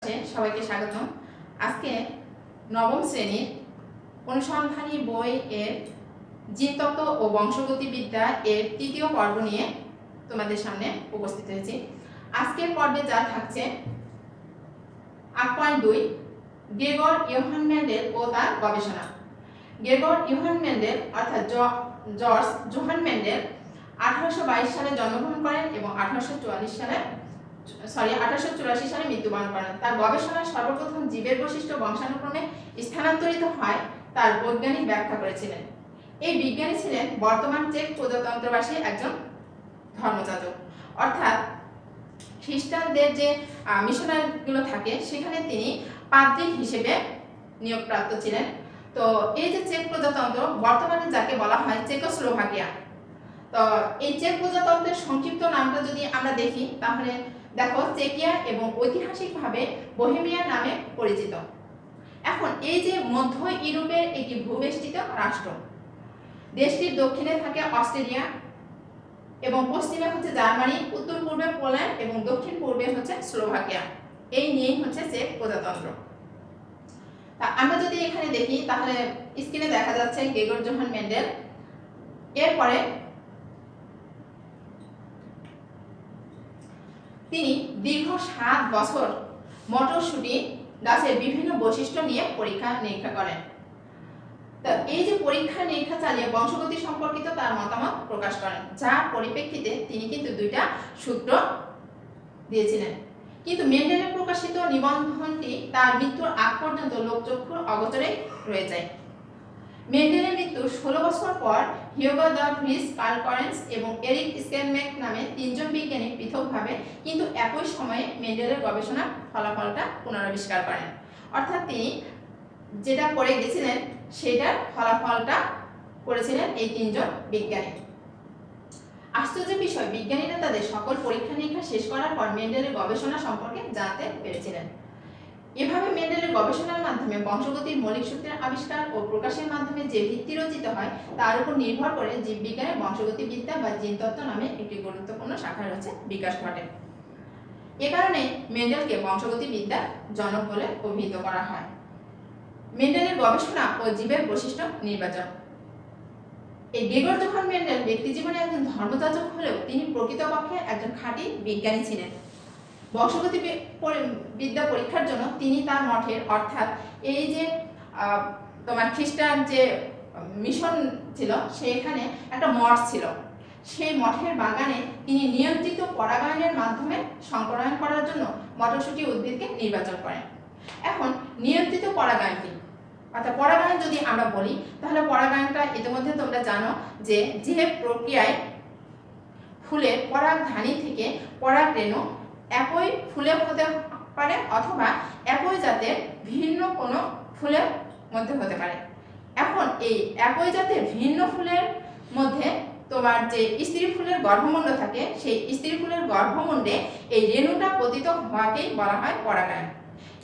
সবাইকে স্বাগতম। আজকে নবম শ্রেণীর অনুসন্ধানী বই এর জীবতত্ত্ব ও বংশগতিবিদ্যা এর তৃতীয় পর্ব নিয়ে তোমাদের সামনে উপস্থিত হয়েছি। আজকের পর্বে যা থাকছে 8.2 গ্রেগর ইয়োহান মেন্ডেল ও তার গবেষণা। গ্রেগর ইয়োহান মেন্ডেল অর্থাৎ জর্জ জোহান মেন্ডেল 1822 সালে জন্মগ্রহণ করেন এবং 1884 সালে মৃত্যুবরণ করেন। তার গবেষণায় সর্বপ্রথম জীবের বৈশিষ্ট্য বংশানুক্রমে স্থানান্তরিত হয় তার বৈজ্ঞানিক ব্যাখ্যা করেছিলেন। এই বিজ্ঞানী ছিলেন বর্তমান চেক প্রজাতন্ত্রবাসী একজন ধর্মযাজক, অর্থাৎ খ্রিস্টানদের যে মিশনারিগুলো থাকে সেখানে তিনি পাদ্রী হিসেবে নিয়োগপ্রাপ্ত ছিলেন। তো এই যে চেক প্রজাতন্ত্র বর্তমানে যাকে বলা হয় চেকোস্লোভাকিয়া, তো এই চেক প্রজাতন্ত্রের সংক্ষিপ্ত নামটা যদি আমরা দেখি তাহলে দেখো চেকিয়া এবং ঐতিহাসিকভাবে বোহেমিয়া নামে পরিচিত। এখন এই যে মধ্য ইউরোপের একটি ভূবেষ্টিত রাষ্ট্র, দেশটির দক্ষিণে থাকে অস্ট্রেলিয়া এবং পশ্চিমে হচ্ছে জার্মানি, উত্তর পূর্বে পোল্যান্ড এবং দক্ষিণ পূর্বে হচ্ছে স্লোভাকিয়া। এই নিয়েই হচ্ছে চেক প্রজাতন্ত্র। তা আমরা যদি এখানে দেখি তাহলে স্ক্রিনে দেখা যাচ্ছে গ্রেগর জোহান মেন্ডেল। এরপরে তিনি দীর্ঘ 7 বছর মটরশুঁটি গাছের বিভিন্ন বৈশিষ্ট্য নিয়ে পরীক্ষা নিরীক্ষা করেন। তো এই যে পরীক্ষা নিরীক্ষা চালিয়ে বংশগতি সম্পর্কিত তার মতামত প্রকাশ করেন, যার পরিপ্রেক্ষিতে তিনি কিন্তু 2টা সূত্র দিয়েছিলেন। কিন্তু মেন্ডেলের প্রকাশিত নিবন্ধটি তার মৃত্যুর আগ পর্যন্ত লোকচক্ষুর অগোচরে রয়ে যায়। মেন্ডেলের মৃত্যুর 16 বছর পর Hugo de Vries, Carl Correns এবং এরিক স্কেলম্যান নামে 3 জন বিজ্ঞানী পৃথকভাবে কিন্তু একই সময়ে মেন্ডেলের গবেষণার ফলাফলটা পুনরাবিষ্কার করেন। অর্থাৎ তিনি যেটা করে গেছিলেন সেটার ফলাফলটা করেছিলেন এই 3 জন বিজ্ঞানী। আশ্চর্যের বিষয়, বিজ্ঞানীরা তাদের সকল পরীক্ষা নিরীক্ষা শেষ করার পর মেন্ডেলের গবেষণা সম্পর্কে জানতে পেরেছিলেন। এভাবে মেন্ডেলের গবেষণার মাধ্যমে বংশগতির মৌলিক সূত্রের আবিষ্কার ও প্রকাশের মাধ্যমে যে ভিত্তি রচিত হয় তার উপর নির্ভর করে জীববিজ্ঞানের বংশগতিবিদ্যা বা জিনতত্ত্ব নামে একটি গুরুত্বপূর্ণ শাখার হচ্ছে বিকাশ ঘটে। এ কারণে মেন্ডেলকে বংশগতিবিদ্যার জনক বলে অভিহিত করা হয়। মেন্ডেলের গবেষণা ও জীবের বৈশিষ্ট্য নির্বাচন। এই গ্রেগর জোহান মেন্ডেল ব্যক্তিজীবনে একজন ধর্মযাজক হলেও তিনি প্রকৃতপক্ষে একজন খাঁটি বিজ্ঞানী ছিলেন। বংশগতি বিদ্যা পরীক্ষার জন্য তিনি তার মঠের, অর্থাৎ এই যে তোমার খ্রিস্টান যে মিশন ছিল সেখানে একটা মঠ ছিল, সেই মঠের বাগানে তিনি নিয়ন্ত্রিত পরাগায়নের মাধ্যমে সংকরায়ন করার জন্য মটরশুঁটি উদ্ভিদকে নির্বাচন করেন। এখন নিয়ন্ত্রিত পরাগায়ন কি, অর্থাৎ পরাগায়ন যদি আমরা বলি তাহলে পরাগায়নটা ইতিমধ্যে তোমরা জানো যে প্রক্রিয়ায় ফুলের পরাগধানী থেকে পরাগরেণু একই ফুলে হতে পারে অথবা একই জাতের ভিন্ন কোনো ফুলের মধ্যে হতে পারে। এখন এই একই জাতের ভিন্ন ফুলের মধ্যে তোমার যে স্ত্রী ফুলের গর্ভমুণ্ড থাকে, সেই স্ত্রী ফুলের গর্ভমুণ্ডে এই রেণুটা পতিত হওয়াকেই বলা হয় পরাগায়ন।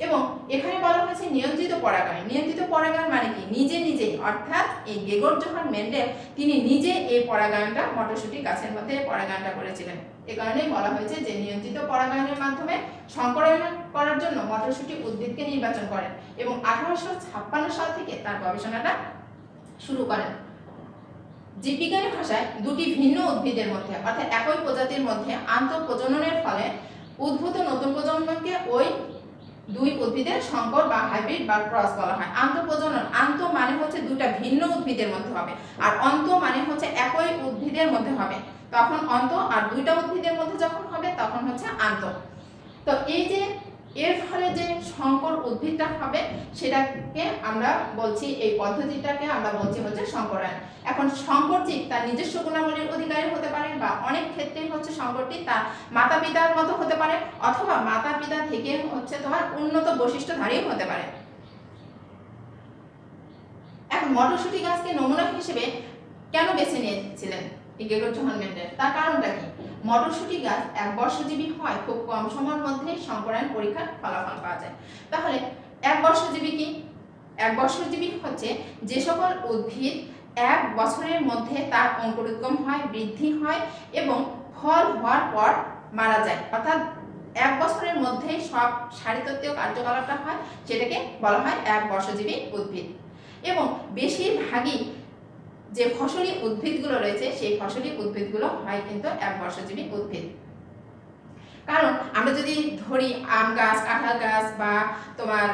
এবং এখানে বলা হয়েছে নিয়ন্ত্রিত পরাগায়ন। নিয়ন্ত্রিত পরাগায়ন মানে কি, নিজে নিজেই, অর্থাৎ এই গ্রেগর জোহান মেন্ডেল তিনি নিজে এই পরাগায়নটা মটরশুঁটি গাছের মধ্যে পরাগায়নটা করেছিলেন। এ কারণেই বলা হয়েছে যে নিয়ন্ত্রিত পরাগায়নের মাধ্যমে সংকরায়ন করার জন্য মটরশুঁটি উদ্ভিদকে নির্বাচন করেন এবং 1856 সাল থেকে তার গবেষণাটা শুরু করেন। জীববিজ্ঞানী ভাষায় 2টি ভিন্ন উদ্ভিদের মধ্যে, অর্থাৎ একই প্রজাতির মধ্যে আন্তঃপ্রজননের ফলে উদ্ভূত নতুন প্রজন্মকে ওই 2 উদ্ভিদের সংকর বা হাইব্রিড বা ক্রস বলা হয়। আন্তঃপ্রজনন, আন্ত মানে হচ্ছে 2টা ভিন্ন উদ্ভিদের মধ্যে হবে, আর অন্ত মানে হচ্ছে একই উদ্ভিদের মধ্যে হবে। তখন অন্ত, আর 2টা উদ্ভিদের মধ্যে যখন হবে তখন হচ্ছে আন্ত। তো এই যে এর ফলে যে সংকর উদ্ভিদটা হবে সেটাকে আমরা বলছি, এই পদ্ধতিটাকে আমরা বলছি হচ্ছে সংকরায়ন। এখন সংকর জীব তার নিজস্ব গুণাবলীর অধিকারী হতে পারে বা অনেক ক্ষেত্রে হচ্ছে সংকরটি তার মাতা পিতার মতো হতে পারে অথবা মাতা পিতা থেকে হচ্ছে তোমার উন্নত বৈশিষ্ট্যধারীও হতে পারে। এখন মটরশুঁটি গাছকে নমুনা হিসেবে কেন বেছে নিয়েছিলেন গ্রেগর জোহান মেন্ডেল, তার কারণটা কি? মটরশুঁটি গাছ একবর্ষজীবী হয়, খুব কম সময়ের মধ্যে সংকরায়ন পরীক্ষার ফলাফল পাওয়া যায়। তাহলে একবর্ষজীবী কি? একবর্ষজীবী হচ্ছে যে সকল উদ্ভিদ 1 বছরের মধ্যে তার অঙ্কুরোদ্গম হয়, বৃদ্ধি হয় এবং ফল হওয়ার পর মারা যায়, অর্থাৎ 1 বছরের মধ্যেই সব শারীরতত্ত্বীয় কার্যকলাপটা হয়, সেটাকে বলা হয় একবর্ষজীবী উদ্ভিদ। এবং বেশিরভাগই যে ফসলি উদ্ভিদগুলো রয়েছে সেই ফসলি উদ্ভিদগুলো হয় কিন্তু একবর্ষজীবী উদ্ভিদ। কারণ আমরা যদি ধরি আম গাছ, কাঁঠাল গাছ বা তোমার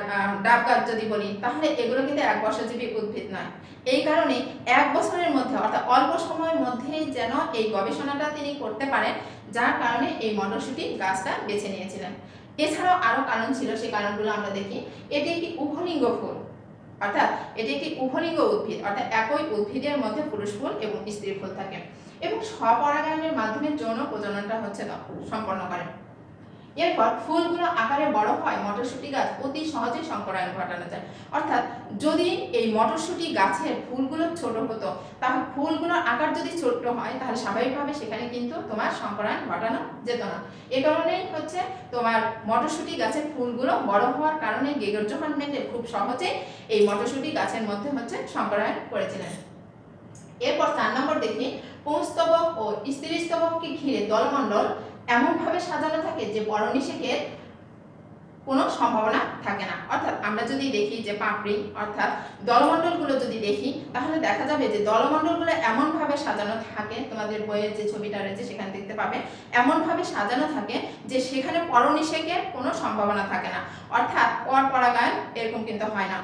ডাব গাছ যদি বলি, তাহলে এগুলো কিন্তু একবর্ষজীবী উদ্ভিদ নয়। এই কারণে 1 বছরের মধ্যে অর্থাৎ অল্প সময়ের মধ্যেই যেন এই গবেষণাটা তিনি করতে পারেন, যার কারণে এই মটরশুঁটি গাছটা বেছে নিয়েছিলেন। এছাড়াও আরও কারণ ছিল, সেই কারণগুলো আমরা দেখি। এটি একটি উভলিঙ্গ ফুল, অর্থাৎ এটি একটি উভলিঙ্গ উদ্ভিদ, অর্থাৎ একই উদ্ভিদের মধ্যে পুরুষ ফুল এবং স্ত্রী ফুল থাকে এবং স্বপরাগায়নের মাধ্যমে যৌন প্রজননটা সম্পন্ন করে। এরপর ফুলগুলো আকারে বড় হয়, মটরশুঁটি গাছ অতি সহজে সংকরায়ন ঘটানো যায়। অর্থাৎ যদি এই মটরশুঁটি গাছের ফুলগুলো ছোট হতো, তাহলে ফুলগুলোর আকার যদি ছোট হয়, তাহলে স্বাভাবিকভাবে সেখানে কিন্তু তোমার সংকরায়ন ঘটানো যেত না। এ কারণেই হচ্ছে তোমার মটরশুঁটি গাছের ফুলগুলো বড় হওয়ার কারণে গেগর জোহান মেন্ডেল খুব সহজে এই মটরশুঁটি গাছের মধ্যে সংকরায়ন করেছিলেন। এরপর 4 নম্বর দেখি, পুংস্তবক ও স্ত্রীস্তবককে ঘিরে দলমণ্ডল এমনভাবে সাজানো থাকে যে পরনিষেকের কোনো সম্ভাবনা থাকে না। অর্থাৎ আমরা যদি দেখি যে পাপড়ি অর্থাৎ দলমণ্ডলগুলো যদি দেখি, তাহলে দেখা যাবে যে দলমণ্ডলগুলো এমনভাবে সাজানো থাকে, তোমাদের বইয়ের যে ছবিটা রয়েছে সেখানে দেখতে পাবে, এমনভাবে সাজানো থাকে যে সেখানে পরনিষেকের কোনো সম্ভাবনা থাকে না, অর্থাৎ পরপরাগায়ন এরকম কিন্তু হয় না।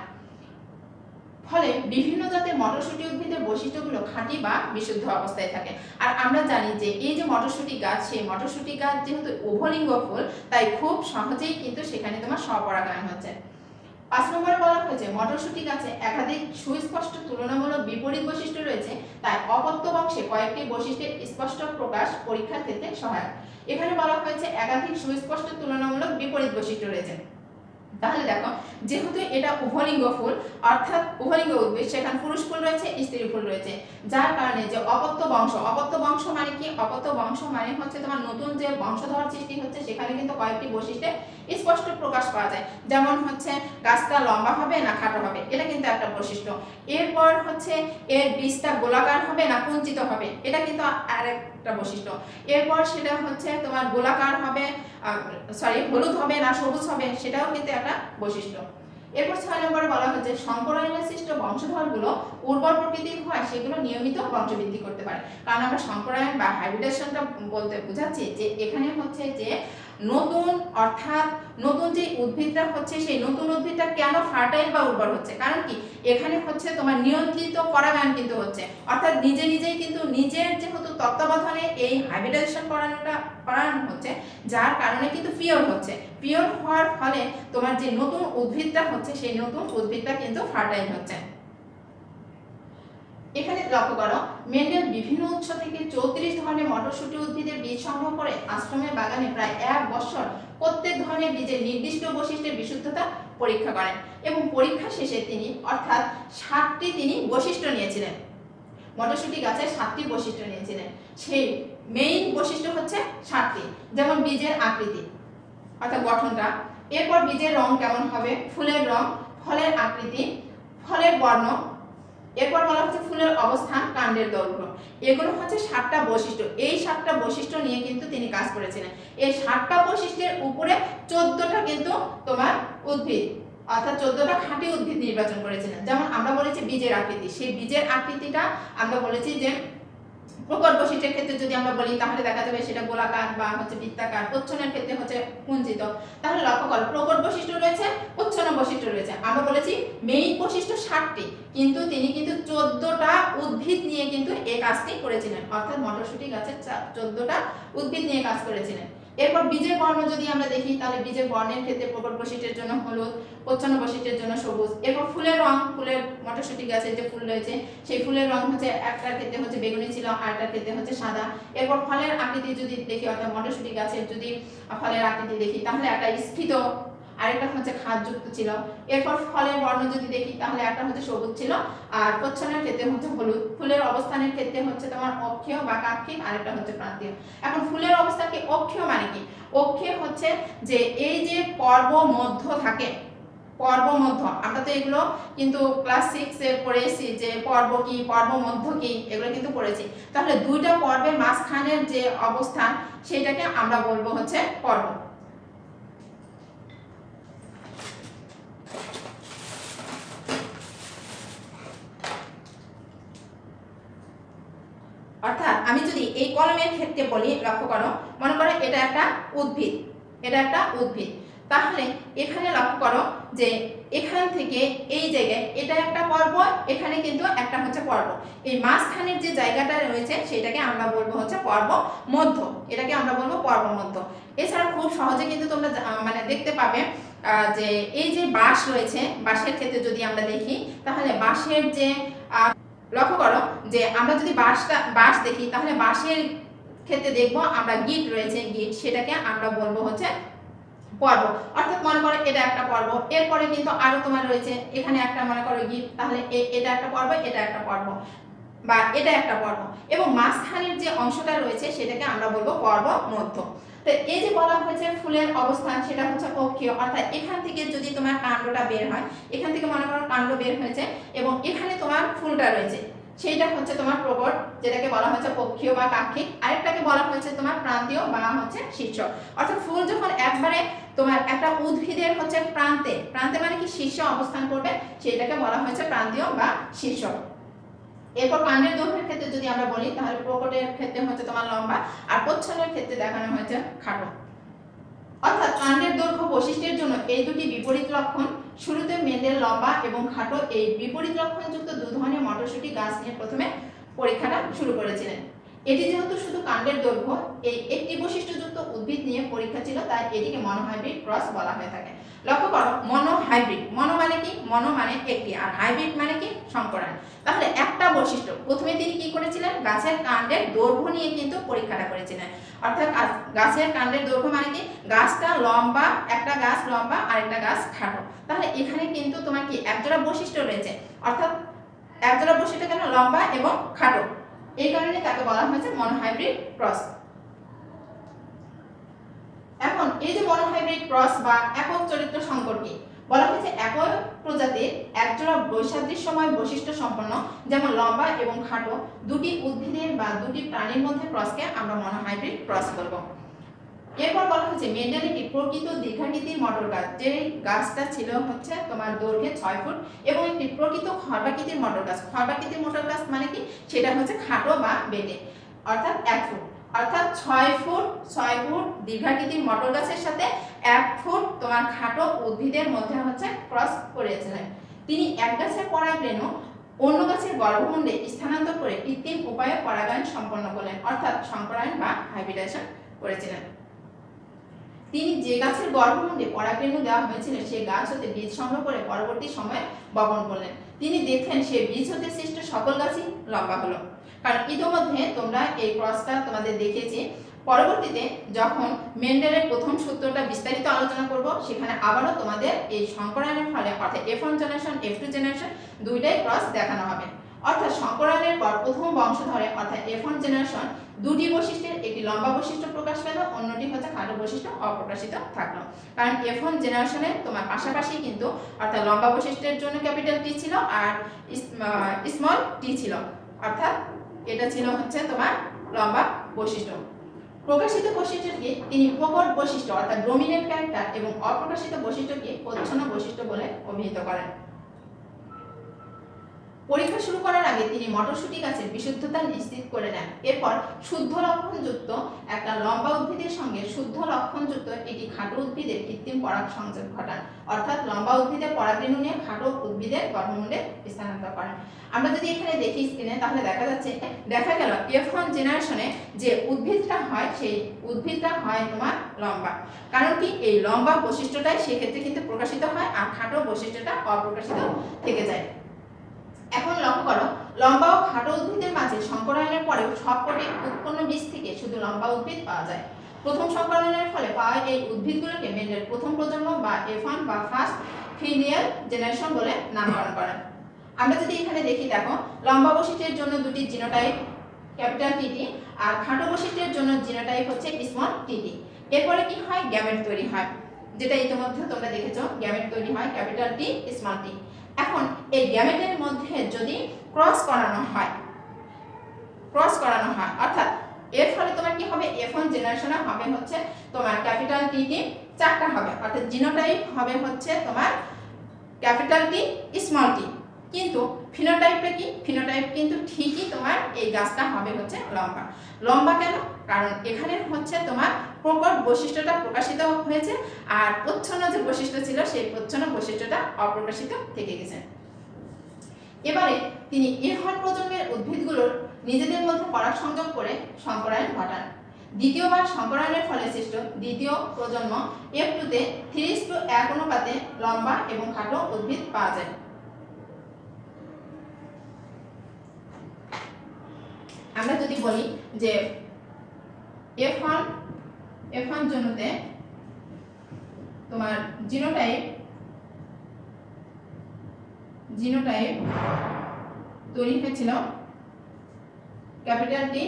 ফলে বিভিন্ন জাতের মটরশুঁটি উদ্ভিদের বৈশিষ্ট্যগুলো খাঁটি বা বিশুদ্ধ অবস্থায় থাকে। আর আমরা জানি যে এই যে মটরশুঁটি গাছ, সেই মটরশুঁটি গাছ যেহেতু উভলিঙ্গ ফুল, তাই খুব সহজেই কিন্তু সেখানে তোমার স্বপরাগায়ন হচ্ছে। 5 নম্বরে বলা হয়েছে মটরশুঁটি গাছে একাধিক সুস্পষ্ট তুলনামূলক বিপরীত বৈশিষ্ট্য রয়েছে, তাই অপত্য বংশে কয়েকটি বৈশিষ্ট্যের স্পষ্ট প্রকাশ পরীক্ষার ক্ষেত্রে সহায়ক। এখানে বলা হয়েছে একাধিক সুস্পষ্ট তুলনামূলক বিপরীত বৈশিষ্ট্য রয়েছে। তাহলে দেখো, যেহেতু এটা উভলিঙ্গ ফুল অর্থাৎ উভলিঙ্গ উদ্ভিদ, সেখানে পুরুষ ফুল রয়েছে, স্ত্রী ফুল রয়েছে, যার কারণে যে অপত্য বংশ মানে কি? অপত্য বংশ মানে হচ্ছে তোমার নতুন যে বংশধর সৃষ্টি হচ্ছে, সেখানে কিন্তু কয়েকটি বৈশিষ্ট্যে স্পষ্ট প্রকাশ পাওয়া যায়। যেমন হচ্ছে গাছটা লম্বা হবে না খাটো হবে, এটা কিন্তু একটা বৈশিষ্ট্য। এরপর হচ্ছে এর বীজটা গোলাকার হবে না কুঞ্চিত হবে, এটা কিন্তু আরেকটা বৈশিষ্ট্য। এরপর সেটা হচ্ছে তোমার গোলাকার হবে, হলুদ হবে না সবুজ হবে, সেটাও কিন্তু একটা বৈশিষ্ট্য। এরপর 6 নম্বরে বলা হচ্ছে সংকরায়নের সৃষ্ট বংশধরগুলো উর্বর প্রকৃতির হয়, সেগুলো নিয়মিত বংশবৃদ্ধি করতে পারে। কারণ আমরা সংকরায়ন বা হাইব্রিডেশনটা বলতে বোঝাচ্ছি যে এখানে হচ্ছে যে নতুন অর্থাৎ নতুন যে উদ্ভিদটা হচ্ছে, সেই নতুন উদ্ভিদটা কেন ফার্টাইল বা উর্বর হচ্ছে? কারণ কি, এখানে হচ্ছে তোমার নিয়ন্ত্রিত পরাগায়ন কিন্তু হচ্ছে, অর্থাৎ নিজেই কিন্তু নিজের যেহেতু তত্ত্বাবধানে এই হাইব্রিডাইজেশন করানো হচ্ছে, যার কারণে কিন্তু পিওর হচ্ছে। পিওর হওয়ার ফলে তোমার যে নতুন উদ্ভিদটা হচ্ছে, সেই নতুন উদ্ভিদটা কিন্তু ফার্টাইল হচ্ছে। এখানে লক্ষ্য করো, মেন্ডেল বিভিন্ন উৎস থেকে 34 ধরনের মটরশুঁটি উদ্ভিদের বীজ সংগ্রহ করে আশ্রমের বাগানে প্রায় 1 বছর প্রত্যেক ধরনের বীজের নির্দিষ্ট বৈশিষ্ট্যের বিশুদ্ধতা পরীক্ষা করেন এবং পরীক্ষা শেষে তিনি অর্থাৎ 7টি তিনি বৈশিষ্ট্য নিয়েছিলেন। মটরশুঁটি গাছের 7টি বৈশিষ্ট্য নিয়েছিলেন। সেই মেইন বৈশিষ্ট্য হচ্ছে 7টি, যেমন বীজের আকৃতি অর্থাৎ গঠনটা, এরপর বীজের রং কেমন হবে, ফুলের রং, ফলের আকৃতি, ফলের বর্ণ, এরপর বলা হচ্ছে ফুলের অবস্থান, কাণ্ডের দৈর্ঘ্য। এগুলো হচ্ছে 7টা বৈশিষ্ট্য। এই 7টা বৈশিষ্ট্য নিয়ে কিন্তু তিনি কাজ করেছিলেন। এই 7টা বৈশিষ্ট্যের উপরে 14টা কিন্তু তোমার উদ্ভিদ অর্থাৎ 14টা খাঁটি উদ্ভিদ নির্বাচন করেছিলেন। যেমন আমরা বলেছি বীজের আকৃতি, সেই বীজের আকৃতিটা আমরা বলেছি যে প্রকট বৈশিষ্ট্যের ক্ষেত্রে যদি আমরা বলি, তাহলে দেখা যাবে সেটা গোলাকার বা হচ্ছে বৃত্তাকার, প্রচ্ছন্নের ক্ষেত্রে হচ্ছে কুঞ্চিত। তাহলে লক্ষ্য করো, প্রকট বৈশিষ্ট্য রয়েছে, প্রচ্ছন্ন বৈশিষ্ট্য রয়েছে। আমরা বলেছি মেইন বৈশিষ্ট্য 7টি, কিন্তু তিনি কিন্তু 14টা উদ্ভিদ নিয়ে কিন্তু এই কাজটি করেছিলেন, অর্থাৎ মটরশুঁটি গাছের 14টা উদ্ভিদ নিয়ে কাজ করেছিলেন। এরপর বীজের বর্ণ যদি আমরা দেখি, তাহলে বীজের বর্ণের ক্ষেত্রে প্রকট বৈশিষ্ট্যের জন্য হলুদ, প্রচ্ছন্ন বৈশিষ্ট্যের জন্য সবুজ। এরপর ফুলের রং, ফুলের মটরশুঁটি গাছের যে ফুল রয়েছে, সেই ফুলের রং হচ্ছে একটার ক্ষেত্রে হচ্ছে বেগুনি ছিল, আরেকটার ক্ষেত্রে হচ্ছে সাদা। এরপর ফলের আকৃতি যদি দেখি, অর্থাৎ মটরশুঁটি গাছের যদি ফলের আকৃতি দেখি, তাহলে একটা স্ফীত, আরেকটা হচ্ছে খাদযুক্ত ছিল। এরপর ফলের বর্ণ যদি দেখি, তাহলে একটা হচ্ছে সবুজ ছিল, আর প্রচ্ছন্নের ক্ষেত্রে হচ্ছে হলুদ। ফুলের অবস্থানের ক্ষেত্রে হচ্ছে তোমার অক্ষীয় বা কাক্ষিক, আরেকটা হচ্ছে প্রান্তীয়। এখন ফুলের অবস্থান কি? অক্ষীয় মানে কি? অক্ষীয় হচ্ছে যে এই যে পর্ব মধ্য থাকে, পর্ব মধ্য, আমরা তো এগুলো কিন্তু ক্লাস 6 এ পড়েছি যে পর্ব কি, পর্ব মধ্য কি, এগুলো কিন্তু পড়েছি। তাহলে দুইটা পর্বের মাঝখানের যে অবস্থান, সেটাকে আমরা বলবো হচ্ছে পর্ব। আমি যদি এই কলমের ক্ষেত্রে বলি, লক্ষ্য করো, মনে করো এটা একটা উদ্ভিদ, এটা একটা উদ্ভিদ, তাহলে এখানে লক্ষ্য করো যে এখান থেকে এই জায়গায় এটা একটা পর্ব, এখানে কিন্তু একটা হচ্ছে পর্ব, এই মাঝখানের যে জায়গাটা রয়েছে সেটাকে আমরা বলবো হচ্ছে পর্ব মধ্য, এটাকে আমরা বলবো পর্ব মধ্য। এছাড়া খুব সহজে কিন্তু তোমরা মানে দেখতে পাবে যে এই যে বাঁশ রয়েছে, বাঁশের ক্ষেত্রে যদি আমরা দেখি তাহলে বাঁশের যে লক্ষ্য করো যে আমরা যদি বাঁশ দেখি তাহলে বাঁশের ক্ষেত্রে দেখবো আমরা গিট রয়েছে, গিট, সেটাকে আমরা বলবো হচ্ছে পর্ব। অর্থাৎ মনে করো এটা একটা পর্ব, এরপরে কিন্তু আরো তোমার রয়েছে এখানে একটা মনে করো গিট, তাহলে এটা একটা পর্ব, এটা একটা পর্ব, বা এটা একটা পর্ব, এবং মাঝখানের যে অংশটা রয়েছে সেটাকে আমরা বলবো পর্ব মধ্য। তো এই যে বলা হয়েছে ফুলের অবস্থান সেটা হচ্ছে অক্ষীয়, অর্থাৎ এখান থেকে যদি তোমার কাণ্ডটা বের হয়, এখান থেকে মনে করো কাণ্ড বের হয়েছে এবং এখানে তোমার ফুলটা রয়েছে, সেইটা হচ্ছে তোমার প্রকট, যেটাকে বলা হচ্ছে পক্ষীয় বা কাক্ষিক, আরেকটাকে বলা হয়েছে তোমার প্রান্তীয় বা হচ্ছে শীর্ষ। অর্থাৎ ফুল যখন একবারে তোমার একটা উদ্ভিদের হচ্ছে প্রান্তে, প্রান্তে মানে কি শীর্ষে অবস্থান করবে, সেটাকে বলা হয়েছে প্রান্তীয় বা শীর্ষ। এরপর কাণ্ডের দৈর্ঘ্যের ক্ষেত্রে যদি আমরা বলি তাহলে প্রকটের ক্ষেত্রে হচ্ছে তোমার লম্বা, আর প্রচ্ছন্নের ক্ষেত্রে দেখানো হয়েছে খাটো। অর্থাৎ কাণ্ডের দৈর্ঘ্য বৈশিষ্ট্যের জন্য এই দুটি বিপরীত লক্ষণ, শুরুতে মেন্ডেল লম্বা এবং খাটো এই বিপরীত লক্ষণযুক্ত দু ধরনের মটরশুঁটি গাছ নিয়ে প্রথমে পরীক্ষাটা শুরু করেছিলেন। এটি যেহেতু শুধু কাণ্ডের দৈর্ঘ্য এই একটি বৈশিষ্ট্যযুক্ত উদ্ভিদ নিয়ে পরীক্ষা ছিল, তাই এটিকে মনোহাইব্রিড ক্রস বলা হয়ে থাকে। লক্ষ্য করো, মনোহাইব্রিড, মনো মানে কি, মনো মানে একটি, আর হাইব্রিড মানে কি সংকরায়ন। তাহলে একটা বৈশিষ্ট্য, প্রথমে তিনি কি করেছিলেন, গাছের কাণ্ডের দৈর্ঘ্য নিয়ে কিন্তু পরীক্ষাটা করেছিলেন। অর্থাৎ গাছের কাণ্ডের দৈর্ঘ্য মানে কি, গাছটা লম্বা, একটা গাছ লম্বা আর একটা গাছ খাটো, তাহলে এখানে কিন্তু তোমার কি একজোড়া বৈশিষ্ট্য রয়েছে, অর্থাৎ একজোড়া বৈশিষ্ট্য কেন, লম্বা এবং খাটো, এই কারণে তাকে বলা হয়েছে মনোহাইব্রিড ক্রস। এখন এই যে মনোহাইব্রিড ক্রস বা একক চরিত্র সংকর কি, বলা হয়েছে একই প্রজাতির একজোড়া বৈসাদৃশ্যময় বৈশিষ্ট্য সম্পন্ন, যেমন লম্বা এবং খাটো দুটি উদ্ভিদের বা দুটি প্রাণীর মধ্যে ক্রসকে আমরা মনোহাইব্রিড ক্রস বলবো। এরপর বলা হচ্ছে মেন্ডেল একটি প্রকৃত দীর্ঘাকৃতির মটর গাছ, যে গাছটা ছিল হচ্ছে তোমার দৈর্ঘ্যে 6 ফুট, এবং একটি প্রকৃত খর্বাকৃতির মটর গাছ, খর্বাকৃতির মটর গাছ মানে কি, সেটা হচ্ছে খাটো বা বেটে, অর্থাৎ 1 ফুট, অর্থাৎ 6 ফুট দীর্ঘাকৃতির মটর গাছের সাথে 1 ফুট তোমার খাটো উদ্ভিদের মধ্যে হচ্ছে ক্রস করেছিলেন। তিনি এক গাছের পরাগরেণু অন্য গাছের গর্ভমুণ্ডে স্থানান্তর করে কৃত্রিম উপায়ে পরাগায়ন সম্পন্ন করলেন, অর্থাৎ সংকরায়ন বা হাইব্রিডেশন করেছিলেন। তিনি যে গাছের গর্ভমুণ্ডে পরাগরেণু দেওয়া হয়েছিল সেই গাছ হতে বীজ সংগ্রহ করে পরবর্তী সময়ে বপন করলেন। তিনি দেখলেন সেই বীজ হতে সৃষ্ট সকল গাছই লম্বা হলো। কারণ ইতিমধ্যে তোমরা এই ক্রসটা তোমাদের দেখিয়েছি, পরবর্তীতে যখন মেন্ডেলের প্রথম সূত্রটা বিস্তারিত আলোচনা করব সেখানে আবারও তোমাদের এই সংকরায়নের ফলে অর্থাৎ F1 জেনারেশন F2 জেনারেশন দুইটাই ক্রস দেখানো হবে। অর্থাৎ সংকরায়নের পর প্রথম বংশধরে অর্থাৎ F1 জেনারেশন দুটি বৈশিষ্ট্যের একটি লম্বা বৈশিষ্ট্য প্রকাশ পেল, অন্যটি হচ্ছে খাটো বৈশিষ্ট্য অপ্রকাশিত থাকলো। কারণ F1 জেনারেশনে তোমার পাশাপাশি কিন্তু অর্থাৎ লম্বা বৈশিষ্ট্যের জন্য ক্যাপিটাল টি ছিল আর স্মল টি ছিল, অর্থাৎ এটা ছিল হচ্ছে তোমার লম্বা বৈশিষ্ট্য। প্রকাশিত বৈশিষ্ট্যকে তিনি প্রকট বৈশিষ্ট্য অর্থাৎ ডমিনেন্ট ক্যারেক্টার এবং অপ্রকাশিত বৈশিষ্ট্যকে প্রচ্ছন্ন বৈশিষ্ট্য বলে অভিহিত করেন। পরীক্ষা শুরু করার আগে তিনি মটরশুঁটি গাছের বিশুদ্ধতা নিশ্চিত করে নেন। এরপর শুদ্ধ লক্ষণযুক্ত একটা লম্বা উদ্ভিদের সঙ্গে শুদ্ধ লক্ষণযুক্ত একটি খাটো উদ্ভিদের কৃত্রিম পরাগ সংযোগ ঘটান, অর্থাৎ লম্বা উদ্ভিদের পরাগরেণু নিয়ে খাটো উদ্ভিদের গর্ভমুণ্ডে স্থানান্তর করেন। আমরা যদি এখানে দেখি স্ক্রিনে তাহলে দেখা গেল F1 জেনারেশনে যে উদ্ভিদটা হয় সেই উদ্ভিদটা হয় তোমার লম্বা, কারণ কি এই লম্বা বৈশিষ্ট্যটাই সেক্ষেত্রে কিন্তু প্রকাশিত হয় আর খাটো বৈশিষ্ট্যটা অপ্রকাশিত থেকে যায়। এখন লক্ষ্য করো, লম্বা ও খাটো উদ্ভিদের মাঝে সংকরায়নের পরেও সবকটি উৎপন্ন বীজ থেকে শুধু লম্বা উদ্ভিদ পাওয়া যায়। প্রথম সংকরায়নের ফলে পাওয়া এই উদ্ভিদগুলোকে মেন্ডেল প্রথম প্রজন্ম বা F1 বা ফার্স্ট ফিলিয়াল জেনারেশন বলে নামকরণ করেন। আমরা যদি এখানে দেখি, দেখো লম্বা বৈশিষ্ট্যের জন্য দুটি জিনোটাইপ ক্যাপিটাল টিটি আর খাটো বৈশিষ্ট্যের জন্য জিনোটাইপ হচ্ছে স্মল টিটি। এরপরে কি হয়, গ্যামেট তৈরি হয়, যেটা ইতিমধ্যে তোমরা দেখেছো, গ্যামেট তৈরি হয় ক্যাপিটাল টি স্মল টি। এখন এই গ্যামেটের মধ্যে যদি ক্রস করানো হয় অর্থাৎ এর ফলে তোমার কি হবে, F1 জেনারেশনে হবে হচ্ছে তোমার ক্যাপিটাল টি টি 4টা হবে, অর্থাৎ জিনোটাইপ হবে হচ্ছে তোমার ক্যাপিটাল টি স্মল টি। কিন্তু ফিনোটাইপটা কি, ফিনোটাইপ কিন্তু ঠিকই তোমার এই গাছটা হবে হচ্ছে লম্বা। লম্বা কেন? কারণ এখানে হচ্ছে তোমার প্রকট বৈশিষ্ট্যটা প্রকাশিত হয়েছে, আর প্রচ্ছন্ন যে বৈশিষ্ট্য ছিল সেই প্রচ্ছন্ন বৈশিষ্ট্যটা অপ্রকাশিত থেকে গেছে। এবারে তিনি এফ1 প্রজন্মের উদ্ভিদগুলোর নিজেদের মধ্যে পরাগ সংযোগ করে সংকরায়ন ঘটান। দ্বিতীয়বার সংকরায়নের ফলে সৃষ্ট দ্বিতীয় প্রজন্ম F2-তে 3:1 অনুপাতে লম্বা এবং খাটো উদ্ভিদ পাওয়া যায়। আমরা যদি বলি যে F1 জন্যতে তোমার জিনোটাইপ তৈরি হয়েছিল capital T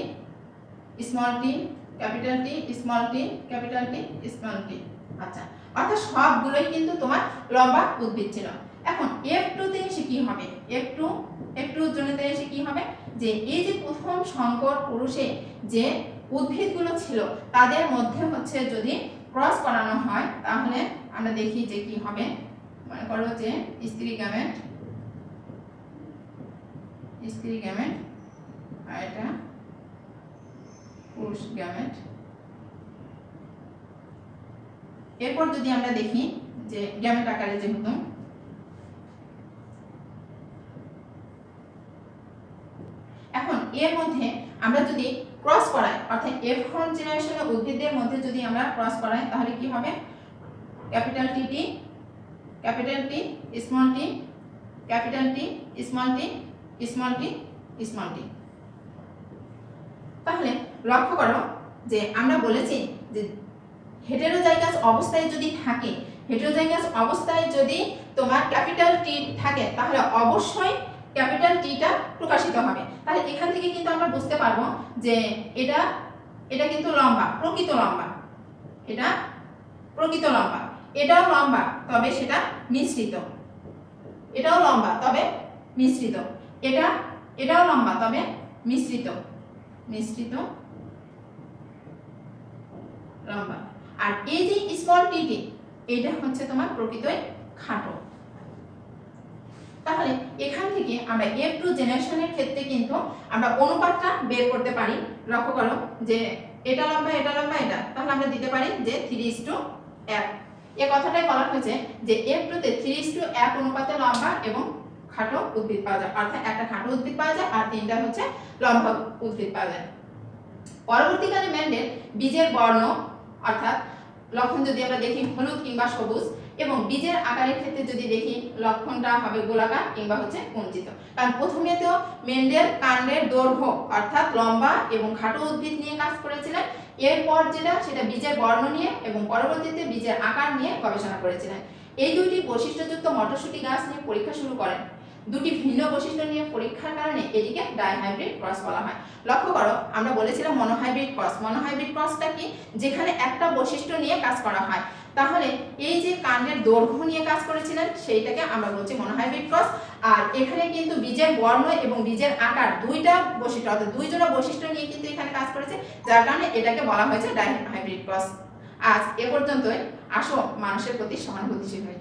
small tea, capital T small tea, capital T small tea. আচ্ছা, অর্থাৎ সবগুলোই কিন্তু তোমার লম্বা উদ্ভিদ ছিল। এখন F2-তে এসে কি হবে? F2 জন্যতে এসে কি হবে, যে এই যে প্রথম সংকর পুরুষে যে উদ্ভিদগুলো ছিল তাদের মধ্যে হচ্ছে যদি ক্রস করানো হয় তাহলে আমরা দেখি যে কি হবে। মনে করো যে স্ত্রী গ্যামেট আর এটা পুরুষ গ্যামেট। এরপর যদি আমরা দেখি যে গ্যামেট আকারে যেহেতু এখন এর মধ্যে আমরা যদি ক্রস করাই, অর্থাৎ F1 জেনারেশনের উদ্ভিদদের মধ্যে যদি আমরা ক্রস করাই তাহলে কি হবে? ক্যাপিটাল টি টি, capital T small tea, capital T small tea, small tea small tea. তাহলে লক্ষ্য করো যে আমরা বলেছি যে হেটেরোজাইগাস অবস্থায় যদি থাকে, হেটেরোজাইগাস অবস্থায় যদি তোমার ক্যাপিটাল টি থাকে তাহলে অবশ্যই ক্যাপিটাল টিটা প্রকাশিত হবে। তাহলে এখান থেকে কিন্তু আমরা বুঝতে পারবো যে এটা কিন্তু লম্বা, প্রকৃত লম্বা, এটা প্রকৃত লম্বা, এটাও লম্বা তবে সেটা মিশ্রিত, এটাও লম্বা তবে মিশ্রিত, এটাও লম্বা তবে মিশ্রিত লম্বা। আর এই যে স্মল টিটি এটা হচ্ছে তোমার প্রকৃতই খাটো। তাহলে এখান থেকে আমরা F2 জেনারেশনের ক্ষেত্রে কিন্তু আমরা অনুপাতটা বের করতে পারি। লক্ষ্য করো যে এটা লম্বা এটা লম্বা এটা, তাহলে আমরা দিতে পারি যে 3:1। এই কথাটাই বলা হয়েছে যে F2-তে 3:1 অনুপাতে লম্বা এবং খাটো উদ্ভিদ পাওয়া যায়, অর্থাৎ একটা খাটো উদ্ভিদ পাওয়া যায় আর তিনটা হচ্ছে লম্বা উদ্ভিদ পাওয়া যায়। পরবর্তীকালে মেন্ডেল বীজের বর্ণ অর্থাৎ লক্ষণ যদি আমরা দেখি হলুদ কিংবা সবুজ, এবং বীজের আকারের ক্ষেত্রে যদি দেখি লক্ষণটা হবে গোলাকার কিংবা হচ্ছে কুঞ্চিত। কারণ প্রথমে তো মেন্ডেল কাণ্ডের দৈর্ঘ্য অর্থাৎ লম্বা এবং খাটো উদ্ভিদ নিয়ে কাজ করেছিলেন, এরপর সেটা বীজের বর্ণ নিয়ে এবং পরবর্তীতে বীজের আকার নিয়ে গবেষণা করেছিলেন। এই দুইটি বৈশিষ্ট্যযুক্ত মটরশুঁটি গাছ নিয়ে পরীক্ষা শুরু করেন। দুটি ভিন্ন বৈশিষ্ট্য নিয়ে পরীক্ষার কারণে এটিকে ডাইহাইব্রিড ক্রস বলা হয়। লক্ষ্য করো আমরা বলেছিলাম মনোহাইব্রিড ক্রস। মনোহাইব্রিড ক্রসটা কি, যেখানে একটা বৈশিষ্ট্য নিয়ে কাজ করা হয়। তাহলে এই যে কাণ্ডের দৈর্ঘ্য নিয়ে কাজ করেছিলেন সেইটাকে আমরা বলছি মনোহাইব্রিড ক্রস। আর এখানে কিন্তু বীজের বর্ণ এবং বীজের আকার দুইটা বৈশিষ্ট্য অর্থাৎ দুইজোড়া বৈশিষ্ট্য নিয়ে কিন্তু এখানে কাজ করেছে, যার কারণে এটাকে বলা হয়েছে ডাইহাইব্রিড ক্রস। আজ এ পর্যন্তই। আসো মানুষের প্রতি সহানুভূতিশীল হই।